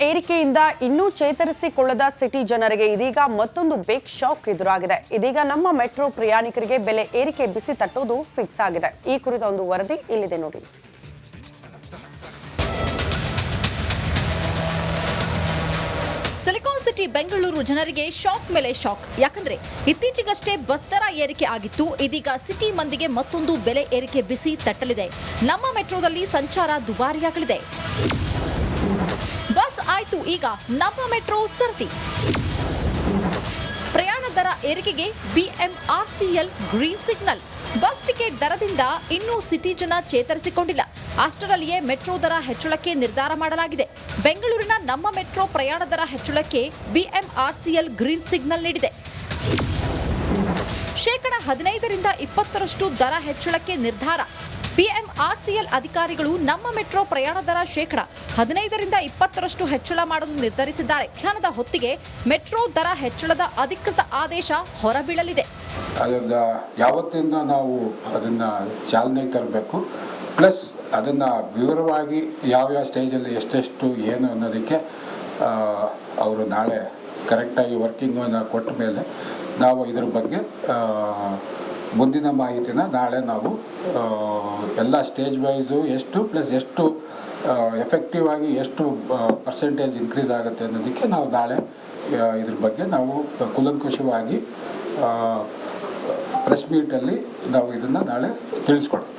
ಏರಿಕೆಯಿಂದ ಇನ್ನೂ ಚೇತರಿಸಿಕೊಳ್ಳದ ಸಿಟಿ ಜನರಿಗೆ ಇದೀಗ ಮತ್ತೊಂದು ಬಿಗ್ ಶಾಕ್ ಎದುರಾಗಿದೆ. ಇದೀಗ ನಮ್ಮ ಮೆಟ್ರೋ ಪ್ರಯಾಣಿಕರಿಗೆ ಬೆಲೆ ಏರಿಕೆ ಬಿಸಿ ತಟ್ಟುವುದು ಫಿಕ್ಸ್ ಆಗಿದೆ. ಈ ಕುರಿತ ಒಂದು ವರದಿ ಇಲ್ಲಿದೆ ನೋಡಿ. ಸಿಲಿಕಾನ್ ಸಿಟಿ ಬೆಂಗಳೂರು ಜನರಿಗೆ ಶಾಕ್ ಮೇಲೆ ಶಾಕ್. ಯಾಕಂದ್ರೆ ಇತ್ತೀಚೆಗಷ್ಟೇ ಬಸ್ ದರ ಏರಿಕೆ ಆಗಿತ್ತು. ಇದೀಗ ಸಿಟಿ ಮಂದಿಗೆ ಮತ್ತೊಂದು ಬೆಲೆ ಏರಿಕೆ ಬಿಸಿ ತಟ್ಟಲಿದೆ. ನಮ್ಮ ಮೆಟ್ರೋದಲ್ಲಿ ಸಂಚಾರ ದುಬಾರಿಯಾಗಲಿದೆ. ಬಸ್ ಆಯ್ತು, ಈಗ ನಮ್ಮ ಮೆಟ್ರೋ ಸರತಿ. ಪ್ರಯಾಣ ದರ ಏರಿಕೆಗೆ BMRCL green signal. Bus ticket ದರದಿಂದ ಇನ್ನೂ ಸಿಟಿ ಜನ ಚೇತರಿಸಿಕೊಂಡಿಲ್ಲ. ಅಷ್ಟರಲ್ಲಿಯೇ ಮೆಟ್ರೋ ದರ ಹೆಚ್ಚಳಕ್ಕೆ ನಿರ್ಧಾರ ಮಾಡಲಾಗಿದೆ. ಬೆಂಗಳೂರಿನ ನಮ್ಮ ಮೆಟ್ರೋ ಪ್ರಯಾಣ ದರ ಹೆಚ್ಚಳಕ್ಕೆ ಬಿಎಂಆರ್ಸಿಎಲ್ ಗ್ರೀನ್ ಸಿಗ್ನಲ್ ನೀಡಿದೆ. ಶೇಕಡ 15ರಿಂದ 20ರಷ್ಟು ದರ ಹೆಚ್ಚಳಕ್ಕೆ ನಿರ್ಧಾರ. ಬಿಎಂಆರ್ಸಿಎಲ್ ಅಧಿಕಾರಿಗಳು ನಮ್ಮ ಮೆಟ್ರೋ ಪ್ರಯಾಣ ದರ ಶೇಕಡ 15ರಿಂದ 20ರಷ್ಟು ಹೆಚ್ಚಳ ಮಾಡಲು ನಿರ್ಧರಿಸಿದ್ದಾರೆ. ಮಧ್ಯಾಹ್ನದ ಹೊತ್ತಿಗೆ ಮೆಟ್ರೋ ದರ ಹೆಚ್ಚಳದ ಅಧಿಕೃತ ಆದೇಶ ಹೊರಬೀಳಲಿದೆ. ಯಾವತ್ತಿಂದ ನಾವು ಅದನ್ನ ಚಾಲನೆಗೆ ತರಬೇಕು, ಪ್ಲಸ್ ಅದನ್ನ ವಿವರವಾಗಿ ಯಾವ್ಯಾವ ಸ್ಟೇಜಲ್ಲಿ ಎಷ್ಟೆಷ್ಟು ಏನು ಅನ್ನೋದಕ್ಕೆ ಅವರು ನಾಳೆ ಕರೆಕ್ಟಾಗಿ ವರ್ಕಿಂಗ್ ಕೊಟ್ಟ ಮೇಲೆ ನಾವು ಇದ್ರ ಬಗ್ಗೆ ಮುಂದಿನ ಮಾಹಿತಿನ ನಾಳೆ ನಾವು ಎಲ್ಲ ಸ್ಟೇಜ್ ವೈಸು ಎಷ್ಟು ಪ್ಲಸ್ ಎಷ್ಟು ಎಫೆಕ್ಟಿವ್ ಆಗಿ ಎಷ್ಟು ಪರ್ಸೆಂಟೇಜ್ ಇನ್ಕ್ರೀಸ್ ಆಗುತ್ತೆ ಅನ್ನೋದಕ್ಕೆ ನಾವು ನಾಳೆ ಇದ್ರ ಬಗ್ಗೆ ನಾವು ಕೂಲಂಕುಷವಾಗಿ ಪ್ರೆಸ್ ಮೀಟಲ್ಲಿ ನಾವು ಇದನ್ನು ನಾಳೆ ತಿಳಿಸ್ಕೊಡ್ತೀವಿ.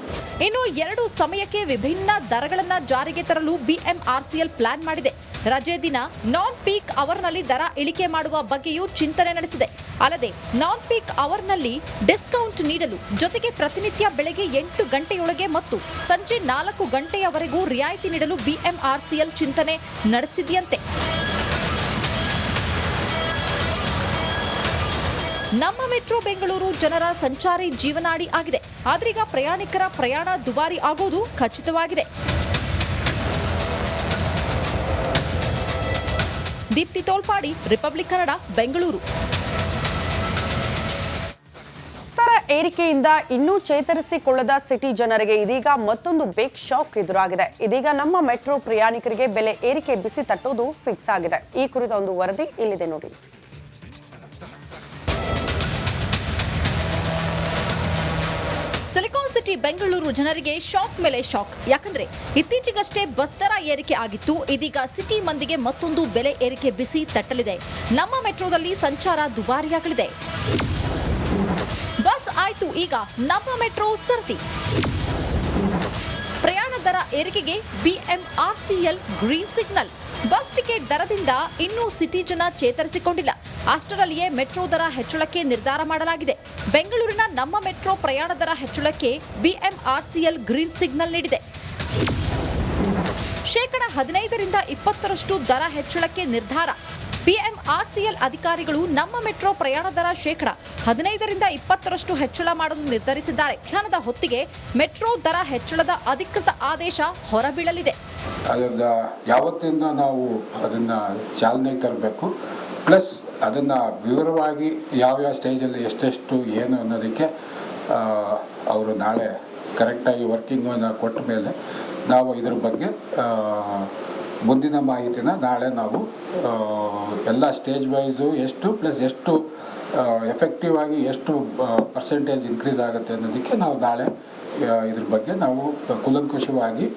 ಇನ್ನು 2 ಸಮಯಕ್ಕೆ ವಿಭಿನ್ನ ದರಗಳನ್ನು ಜಾರಿಗೆ ತರಲು ಬಿಎಂಆರ್ಸಿಎಲ್ ಪ್ಲಾನ್ ಮಾಡಿದೆ. ರಜೆ ದಿನ ನಾನ್ ಪೀಕ್ ಅವರ್ನಲ್ಲಿ ದರ ಇಳಿಕೆ ಮಾಡುವ ಬಗ್ಗೆಯೂ ಚಿಂತನೆ ನಡೆಸಿದೆ. ಅಲ್ಲದೆ ನಾನ್ ಪೀಕ್ ಅವರ್ನಲ್ಲಿ ಡಿಸ್ಕೌಂಟ್ ನೀಡಲು, ಜೊತೆಗೆ ಪ್ರತಿನಿತ್ಯ ಬೆಳಗ್ಗೆ 8 ಗಂಟೆಯೊಳಗೆ ಮತ್ತು ಸಂಜೆ 4 ಗಂಟೆಯವರೆಗೂ ರಿಯಾಯಿತಿ ನೀಡಲು ಬಿಎಂಆರ್ಸಿಎಲ್ ಚಿಂತನೆ ನಡೆಸಿದೆಯಂತೆ. ನಮ್ಮ ಮೆಟ್ರೋ ಬೆಂಗಳೂರು ಜನರ ಸಂಚಾರಿ ಜೀವನಾಡಿ ಆಗಿದೆ. ಆದ್ರೀಗ ಪ್ರಯಾಣಿಕರ ಪ್ರಯಾಣ ದುಬಾರಿ ಆಗೋದು ಖಚಿತವಾಗಿದೆ. ದೀಪ್ತಿ ತೋಳ್ಪಾಡಿ, ರಿಪಬ್ಲಿಕ್ ಕನ್ನಡ, ಬೆಂಗಳೂರು. ದರ ಏರಿಕೆಯಿಂದ ಇನ್ನೂ ಚೇತರಿಸಿಕೊಳ್ಳದ ಸಿಟಿ ಜನರಿಗೆ ಇದೀಗ ಮತ್ತೊಂದು ಬಿಗ್ ಶಾಕ್ ಎದುರಾಗಿದೆ. ಇದೀಗ ನಮ್ಮ ಮೆಟ್ರೋ ಪ್ರಯಾಣಿಕರಿಗೆ ಬೆಲೆ ಏರಿಕೆ ಬಿಸಿ ತಟ್ಟುವುದು ಫಿಕ್ಸ್ ಆಗಿದೆ. ಈ ಕುರಿತ ಒಂದು ವರದಿ ಇಲ್ಲಿದೆ ನೋಡಿ. ಸಿಲಿಕಾನ್ ಸಿಟಿ ಬೆಂಗಳೂರು ಜನರಿಗೆ ಶಾಕ್ ಮೇಲೆ ಶಾಕ್. ಯಾಕಂದ್ರೆ ಇತ್ತೀಚೆಗಷ್ಟೇ ಬಸ್ ದರ ಏರಿಕೆ ಆಗಿತ್ತು. ಇದೀಗ ಸಿಟಿ ಮಂದಿಗೆ ಮತ್ತೊಂದು ಬೆಲೆ ಏರಿಕೆ ಬಿಸಿ ತಟ್ಟಲಿದೆ. ನಮ್ಮ ಮೆಟ್ರೋದಲ್ಲಿ ಸಂಚಾರ ದುಬಾರಿಯಾಗಲಿದೆ. ಬಸ್ ಆಯ್ತು, ಈಗ ನಮ್ಮ ಮೆಟ್ರೋ ಸರತಿ. ಪ್ರಯಾಣ ದರ ಏರಿಕೆಗೆ BMRCL green signal. Bus ticket ದರದಿಂದ ಇನ್ನೂ ಸಿಟಿ ಜನ ಚೇತರಿಸಿಕೊಂಡಿಲ್ಲ. ಅಷ್ಟರಲ್ಲಿಯೇ ಮೆಟ್ರೋ ದರ ಹೆಚ್ಚಳಕ್ಕೆ ನಿರ್ಧಾರ ಮಾಡಲಾಗಿದೆ. ಬೆಂಗಳೂರಿನ ನಮ್ಮ ಮೆಟ್ರೋ ಪ್ರಯಾಣ ದರ ಹೆಚ್ಚಳಕ್ಕೆ ಬಿಎಂಆರ್ಸಿಎಲ್ ಗ್ರೀನ್ ಸಿಗ್ನಲ್ ನೀಡಿದೆ. ಶೇಕಡ 15ರಿಂದ 20ರಷ್ಟು ದರ ಹೆಚ್ಚಳಕ್ಕೆ ನಿರ್ಧಾರ. ಬಿಎಂಆರ್ಸಿಎಲ್ ಅಧಿಕಾರಿಗಳು ನಮ್ಮ ಮೆಟ್ರೋ ಪ್ರಯಾಣ ದರ ಶೇಕಡ 15ರಿಂದ 20ರಷ್ಟು ಹೆಚ್ಚಳ ಮಾಡಲು ನಿರ್ಧರಿಸಿದ್ದಾರೆ. ಮಧ್ಯಾಹ್ನದ ಹೊತ್ತಿಗೆ ಮೆಟ್ರೋ ದರ ಹೆಚ್ಚಳದ ಅಧಿಕೃತ ಆದೇಶ ಹೊರಬೀಳಲಿದೆ. ಯಾವತ್ತಿಂದ ನಾವು ಅದನ್ನ ಚಾಲನೆಗೆ ತರಬೇಕು, ಪ್ಲಸ್ ಅದನ್ನು ವಿವರವಾಗಿ ಯಾವ್ಯಾವ ಸ್ಟೇಜಲ್ಲಿ ಎಷ್ಟೆಷ್ಟು ಏನು ಅನ್ನೋದಕ್ಕೆ ಅವರು ನಾಳೆ ಕರೆಕ್ಟಾಗಿ ವರ್ಕಿಂಗ್ ಕೊಟ್ಟ ಮೇಲೆ ನಾವು ಇದ್ರ ಬಗ್ಗೆ ಮುಂದಿನ ಮಾಹಿತಿನ ನಾಳೆ ನಾವು ಎಲ್ಲ ಸ್ಟೇಜ್ ವೈಸು ಎಷ್ಟು ಪ್ಲಸ್ ಎಷ್ಟು ಎಫೆಕ್ಟಿವ್ ಆಗಿ ಎಷ್ಟು ಪರ್ಸೆಂಟೇಜ್ ಇನ್ಕ್ರೀಸ್ ಆಗುತ್ತೆ ಅನ್ನೋದಕ್ಕೆ ನಾವು ನಾಳೆ ಇದ್ರ ಬಗ್ಗೆ ನಾವು ಕೂಲಂಕುಷವಾಗಿ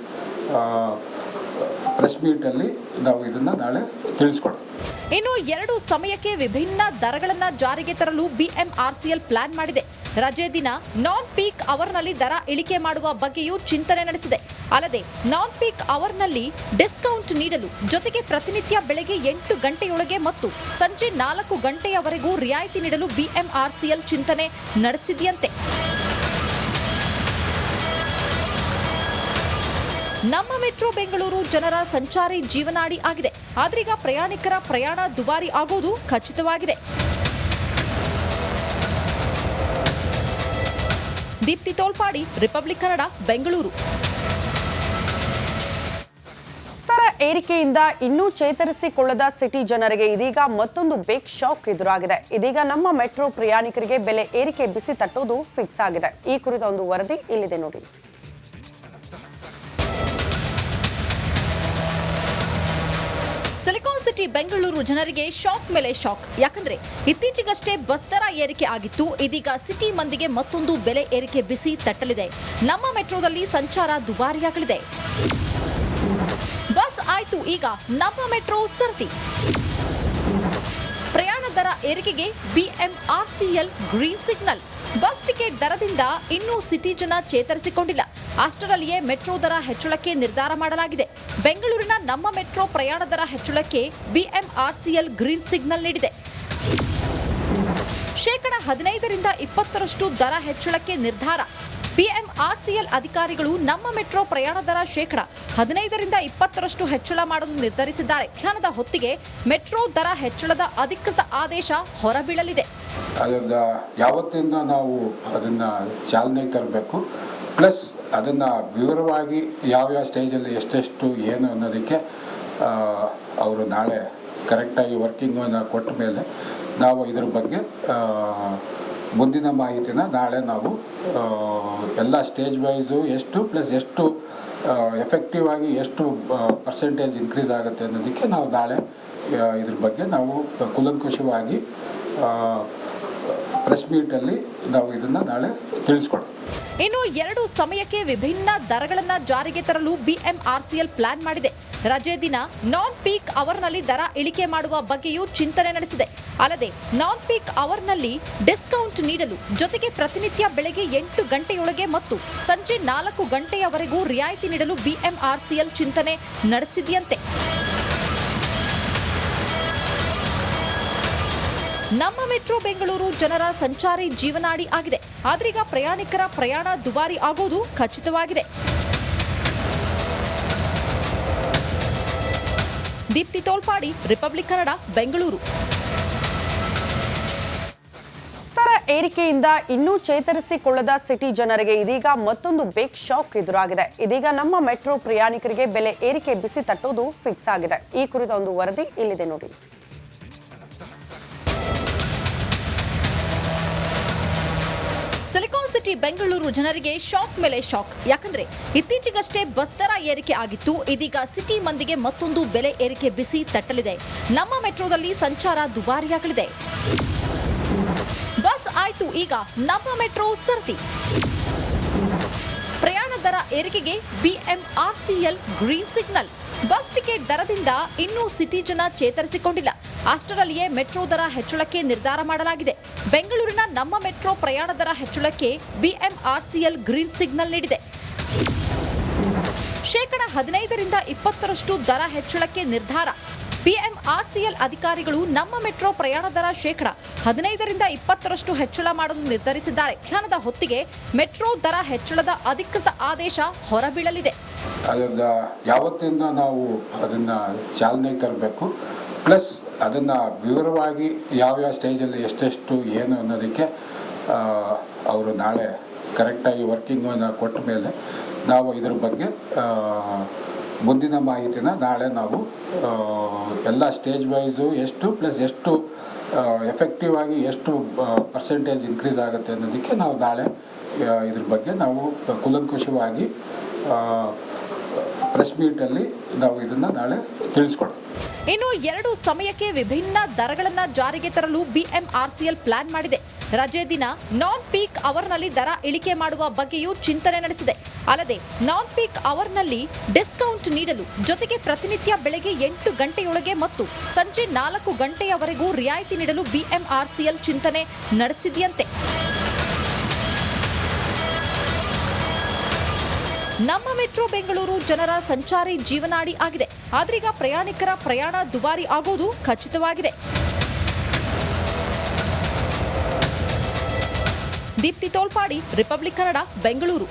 ಪ್ರೆಸ್ ಮೀಟಲ್ಲಿ ನಾವು ಇದನ್ನು ನಾಳೆ ತಿಳಿಸ್ಕೊಡ್ತೀವಿ. ಇನ್ನು 2 ಸಮಯಕ್ಕೆ ವಿಭಿನ್ನ ದರಗಳನ್ನು ಜಾರಿಗೆ ತರಲು ಬಿಎಂಆರ್ಸಿಎಲ್ ಪ್ಲಾನ್ ಮಾಡಿದೆ. ರಜೆ ದಿನ ನಾನ್ ಪೀಕ್ ಅವರ್ನಲ್ಲಿ ದರ ಇಳಿಕೆ ಮಾಡುವ ಬಗ್ಗೆಯೂ ಚಿಂತನೆ ನಡೆಸಿದೆ. ಅಲ್ಲದೆ ನಾನ್ ಪೀಕ್ ಅವರ್ನಲ್ಲಿ ಡಿಸ್ಕೌಂಟ್ ನೀಡಲು, ಜೊತೆಗೆ ಪ್ರತಿನಿತ್ಯ ಬೆಳಗ್ಗೆ 8 ಗಂಟೆಯೊಳಗೆ ಮತ್ತು ಸಂಜೆ 4 ಗಂಟೆಯವರೆಗೂ ರಿಯಾಯಿತಿ ನೀಡಲು ಬಿಎಂಆರ್ಸಿಎಲ್ ಚಿಂತನೆ ನಡೆಸಿದೆಯಂತೆ. ನಮ್ಮ ಮೆಟ್ರೋ ಬೆಂಗಳೂರು ಜನರ ಸಂಚಾರಿ ಜೀವನಾಡಿ ಆಗಿದೆ. ಆದ್ರೀಗ ಪ್ರಯಾಣಿಕರ ಪ್ರಯಾಣ ದುಬಾರಿ ಆಗೋದು ಖಚಿತವಾಗಿದೆ. ದೀಪ್ತಿ ತೋಳ್ಪಾಡಿ, ರಿಪಬ್ಲಿಕ್ ಕನ್ನಡ, ಬೆಂಗಳೂರು. ದರ ಏರಿಕೆಯಿಂದ ಇನ್ನೂ ಚೇತರಿಸಿಕೊಳ್ಳದ ಸಿಟಿ ಜನರಿಗೆ ಇದೀಗ ಮತ್ತೊಂದು ಬಿಗ್ ಶಾಕ್ ಎದುರಾಗಿದೆ. ಇದೀಗ ನಮ್ಮ ಮೆಟ್ರೋ ಪ್ರಯಾಣಿಕರಿಗೆ ಬೆಲೆ ಏರಿಕೆ ಬಿಸಿ ತಟ್ಟುವುದು ಫಿಕ್ಸ್ ಆಗಿದೆ. ಈ ಕುರಿತ ಒಂದು ವರದಿ ಇಲ್ಲಿದೆ ನೋಡಿ. ಸಿಟಿ ಬೆಂಗಳೂರು ಜನರಿಗೆ ಶಾಕ್ ಮೇಲೆ ಶಾಕ್. ಯಾಕಂದ್ರೆ ಇತ್ತೀಚೆಗಷ್ಟೇ ಬಸ್ ದರ ಏರಿಕೆ ಆಗಿತ್ತು. ಇದೀಗ ಸಿಟಿ ಮಂದಿಗೆ ಮತ್ತೊಂದು ಬೆಲೆ ಏರಿಕೆ ಬಿಸಿ ತಟ್ಟಲಿದೆ. ನಮ್ಮ ಮೆಟ್ರೋದಲ್ಲಿ ಸಂಚಾರ ದುಬಾರಿಯಾಗಲಿದೆ. ಬಸ್ ಆಯ್ತು, ಈಗ ನಮ್ಮ ಮೆಟ್ರೋ ಸರತಿ. ಪ್ರಯಾಣ ದರ ಏರಿಕೆಗೆ BMRCL green signal. Bus ticket ದರದಿಂದ ಇನ್ನೂ ಸಿಟಿ ಜನ ಚೇತರಿಸಿಕೊಂಡಿಲ್ಲ. ಅಷ್ಟರಲ್ಲಿಯೇ ಮೆಟ್ರೋ ದರ ಹೆಚ್ಚಳಕ್ಕೆ ನಿರ್ಧಾರ ಮಾಡಲಾಗಿದೆ. ಬೆಂಗಳೂರಿನ ನಮ್ಮ ಮೆಟ್ರೋ ಪ್ರಯಾಣ ದರ ಹೆಚ್ಚಳಕ್ಕೆ ಬಿಎಂಆರ್ಸಿಎಲ್ ಗ್ರೀನ್ ಸಿಗ್ನಲ್ ನೀಡಿದೆ. ಶೇಕಡ 15ರಿಂದ 20ರಷ್ಟು ದರ ಹೆಚ್ಚಳಕ್ಕೆ ನಿರ್ಧಾರ. ಬಿಎಂಆರ್ಸಿಎಲ್ ಅಧಿಕಾರಿಗಳು ನಮ್ಮ ಮೆಟ್ರೋ ಪ್ರಯಾಣ ದರ ಶೇಕಡ 15ರಿಂದ 20ರಷ್ಟು ಹೆಚ್ಚಳ ಮಾಡಲು ನಿರ್ಧರಿಸಿದ್ದಾರೆ. ಮಧ್ಯಾಹ್ನದ ಹೊತ್ತಿಗೆ ಮೆಟ್ರೋ ದರ ಹೆಚ್ಚಳದ ಅಧಿಕೃತ ಆದೇಶ ಹೊರಬೀಳಲಿದೆ. ಅದರಿಂದ ಯಾವತ್ತಿಂದ ನಾವು ಅದನ್ನು ಚಾಲನೆಗೆ ತರಬೇಕು, ಪ್ಲಸ್ ಅದನ್ನು ವಿವರವಾಗಿ ಯಾವ್ಯಾವ ಸ್ಟೇಜಲ್ಲಿ ಎಷ್ಟೆಷ್ಟು ಏನು ಅನ್ನೋದಕ್ಕೆ ಅವರು ನಾಳೆ ಕರೆಕ್ಟಾಗಿ ವರ್ಕಿಂಗನ್ನು ಕೊಟ್ಟ ಮೇಲೆ ನಾವು ಇದ್ರ ಬಗ್ಗೆ ಮುಂದಿನ ಮಾಹಿತಿನ ನಾಳೆ ನಾವು ಎಲ್ಲ ಸ್ಟೇಜ್ ವೈಸು ಎಷ್ಟು ಪ್ಲಸ್ ಎಷ್ಟು ಎಫೆಕ್ಟಿವ್ ಆಗಿ ಎಷ್ಟು ಪರ್ಸೆಂಟೇಜ್ ಇನ್ಕ್ರೀಸ್ ಆಗುತ್ತೆ ಅನ್ನೋದಕ್ಕೆ ನಾವು ನಾಳೆ ಇದ್ರ ಬಗ್ಗೆ ನಾವು ಕೂಲಂಕುಷವಾಗಿ ಪ್ರೆಸ್ ಮೀಟಲ್ಲಿ ನಾವು ಇದನ್ನು ನಾಳೆ ತಿಳಿಸ್ಕೊಡ್ತೀವಿ. ಇನ್ನು 2 ಸಮಯಕ್ಕೆ ವಿಭಿನ್ನ ದರಗಳನ್ನು ಜಾರಿಗೆ ತರಲು ಬಿಎಂಆರ್ಸಿಎಲ್ ಪ್ಲಾನ್ ಮಾಡಿದೆ. ರಜೆ ದಿನ ನಾನ್ ಪೀಕ್ ಅವರ್ನಲ್ಲಿ ದರ ಇಳಿಕೆ ಮಾಡುವ ಬಗ್ಗೆಯೂ ಚಿಂತನೆ ನಡೆಸಿದೆ. ಅಲ್ಲದೆ ನಾನ್ ಪೀಕ್ ಅವರ್ನಲ್ಲಿ ಡಿಸ್ಕೌಂಟ್ ನೀಡಲು, ಜೊತೆಗೆ ಪ್ರತಿನಿತ್ಯ ಬೆಳಗ್ಗೆ 8 ಗಂಟೆಯೊಳಗೆ ಮತ್ತು ಸಂಜೆ 4 ಗಂಟೆಯವರೆಗೂ ರಿಯಾಯಿತಿ ನೀಡಲು ಬಿಎಂಆರ್ಸಿಎಲ್ ಚಿಂತನೆ ನಡೆಸಿದೆಯಂತೆ. ನಮ್ಮ ಮೆಟ್ರೋ ಬೆಂಗಳೂರು ಜನರ ಸಂಚಾರಿ ಜೀವನಾಡಿ ಆಗಿದೆ. ಆದ್ರೀಗ ಪ್ರಯಾಣಿಕರ ಪ್ರಯಾಣ ದುಬಾರಿ ಆಗೋದು ಖಚಿತವಾಗಿದೆ. ದೀಪ್ತಿ ತೋಳ್ಪಾಡಿ, ರಿಪಬ್ಲಿಕ್ ಕನ್ನಡ, ಬೆಂಗಳೂರು. ದರ ಏರಿಕೆಯಿಂದ ಇನ್ನೂ ಚೇತರಿಸಿಕೊಳ್ಳದ ಸಿಟಿ ಜನರಿಗೆ ಇದೀಗ ಮತ್ತೊಂದು ಬಿಗ್ ಶಾಕ್ ಎದುರಾಗಿದೆ. ಇದೀಗ ನಮ್ಮ ಮೆಟ್ರೋ ಪ್ರಯಾಣಿಕರಿಗೆ ಬೆಲೆ ಏರಿಕೆ ಬಿಸಿ ತಟ್ಟೋದು ಫಿಕ್ಸ್ ಆಗಿದೆ. ಈ ಕುರಿತ ಒಂದು ವರದಿ ಇಲ್ಲಿದೆ ನೋಡಿ. ಸಿಲಿಕಾನ್ ಸಿಟಿ ಬೆಂಗಳೂರು ಜನರಿಗೆ ಶಾಕ್ ಮೇಲೆ ಶಾಕ್. ಯಾಕಂದ್ರೆ ಇತ್ತೀಚೆಗಷ್ಟೇ ಬಸ್ ದರ ಏರಿಕೆ ಆಗಿತ್ತು. ಇದೀಗ ಸಿಟಿ ಮಂದಿಗೆ ಮತ್ತೊಂದು ಬೆಲೆ ಏರಿಕೆ ಬಿಸಿ ತಟ್ಟಲಿದೆ. ನಮ್ಮ ಮೆಟ್ರೋದಲ್ಲಿ ಸಂಚಾರ ದುಬಾರಿಯಾಗಲಿದೆ. ಬಸ್ ಆಯ್ತು, ಈಗ ನಮ್ಮ ಮೆಟ್ರೋ ಸರತಿ. ಪ್ರಯಾಣ ದರ ಏರಿಕೆಗೆ BMRCL green signal. Bus ticket ದರದಿಂದ ಇನ್ನೂ ಸಿಟಿ ಜನ ಚೇತರಿಸಿಕೊಂಡಿಲ್ಲ. ಅಷ್ಟರಲ್ಲಿಯೇ ಮೆಟ್ರೋ ದರ ಹೆಚ್ಚಳಕ್ಕೆ ನಿರ್ಧಾರ ಮಾಡಲಾಗಿದೆ. ಬೆಂಗಳೂರಿನ ನಮ್ಮ ಮೆಟ್ರೋ ಪ್ರಯಾಣ ದರ ಹೆಚ್ಚಳಕ್ಕೆ ಬಿಎಂಆರ್ಸಿಎಲ್ ಗ್ರೀನ್ ಸಿಗ್ನಲ್ ನೀಡಿದೆ. ಶೇಕಡ 15ರಿಂದ 20ರಷ್ಟು ದರ ಹೆಚ್ಚಳಕ್ಕೆ ನಿರ್ಧಾರ. ಬಿಎಂಆರ್ಸಿಎಲ್ ಅಧಿಕಾರಿಗಳು ನಮ್ಮ ಮೆಟ್ರೋ ಪ್ರಯಾಣ ದರ ಶೇಕಡ 15ರಿಂದ 20ರಷ್ಟು ಹೆಚ್ಚಳ ಮಾಡಲು ನಿರ್ಧರಿಸಿದ್ದಾರೆ. ಮಧ್ಯಾಹ್ನದ ಹೊತ್ತಿಗೆ ಮೆಟ್ರೋ ದರ ಹೆಚ್ಚಳದ ಅಧಿಕೃತ ಆದೇಶ ಹೊರಬೀಳಲಿದೆ. ಅದರಿಂದ ಯಾವತ್ತಿಂದ ನಾವು ಅದನ್ನು ಚಾಲನೆಗೆ ತರಬೇಕು, ಪ್ಲಸ್ ಅದನ್ನು ವಿವರವಾಗಿ ಯಾವ್ಯಾವ ಸ್ಟೇಜಲ್ಲಿ ಎಷ್ಟೆಷ್ಟು ಏನು ಅನ್ನೋದಕ್ಕೆ ಅವರು ನಾಳೆ ಕರೆಕ್ಟಾಗಿ ವರ್ಕಿಂಗನ್ನು ಕೊಟ್ಟ ಮೇಲೆ ನಾವು ಇದ್ರ ಬಗ್ಗೆ ಮುಂದಿನ ಮಾಹಿತಿನ ನಾಳೆ ನಾವು ಎಲ್ಲ ಸ್ಟೇಜ್ ವೈಸು ಎಷ್ಟು ಪ್ಲಸ್ ಎಷ್ಟು ಎಫೆಕ್ಟಿವ್ ಆಗಿ ಎಷ್ಟು ಪರ್ಸೆಂಟೇಜ್ ಇನ್ಕ್ರೀಸ್ ಆಗುತ್ತೆ ಅನ್ನೋದಕ್ಕೆ ನಾವು ನಾಳೆ ಇದ್ರ ಬಗ್ಗೆ ನಾವು ಕೂಲಂಕುಷವಾಗಿ ಪ್ರೆಸ್ ಮೀಟಲ್ಲಿ ನಾವು ಇದನ್ನು ನಾಳೆ ತಿಳಿಸ್ಕೊಡ್ತೀವಿ. ಇನ್ನು 2 ಸಮಯಕ್ಕೆ ವಿಭಿನ್ನ ದರಗಳನ್ನು ಜಾರಿಗೆ ತರಲು ಬಿಎಂಆರ್ಸಿಎಲ್ ಪ್ಲಾನ್ ಮಾಡಿದೆ. ರಜೆ ದಿನ ನಾನ್ ಪೀಕ್ ಅವರ್ನಲ್ಲಿ ದರ ಇಳಿಕೆ ಮಾಡುವ ಬಗ್ಗೆಯೂ ಚಿಂತನೆ ನಡೆಸಿದೆ. ಅಲ್ಲದೆ ನಾನ್ ಪೀಕ್ ಅವರ್ನಲ್ಲಿ ಡಿಸ್ಕೌಂಟ್ ನೀಡಲು, ಜೊತೆಗೆ ಪ್ರತಿನಿತ್ಯ ಬೆಳಗ್ಗೆ 8 ಗಂಟೆಯೊಳಗೆ ಮತ್ತು ಸಂಜೆ 4 ಗಂಟೆಯವರೆಗೂ ರಿಯಾಯಿತಿ ನೀಡಲು ಬಿಎಂಆರ್ಸಿಎಲ್ ಚಿಂತನೆ ನಡೆಸಿದೆಯಂತೆ. ನಮ್ಮ ಮೆಟ್ರೋ ಬೆಂಗಳೂರು ಜನರ ಸಂಚಾರಿ ಜೀವನಾಡಿ ಆಗಿದೆ. ಆದ್ರೀಗ ಪ್ರಯಾಣಿಕರ ಪ್ರಯಾಣ ದುಬಾರಿ ಆಗೋದು ಖಚಿತವಾಗಿದೆ. ದೀಪ್ತಿ ತೋಳ್ಪಾಡಿ, ರಿಪಬ್ಲಿಕ್ ಕನ್ನಡ, ಬೆಂಗಳೂರು.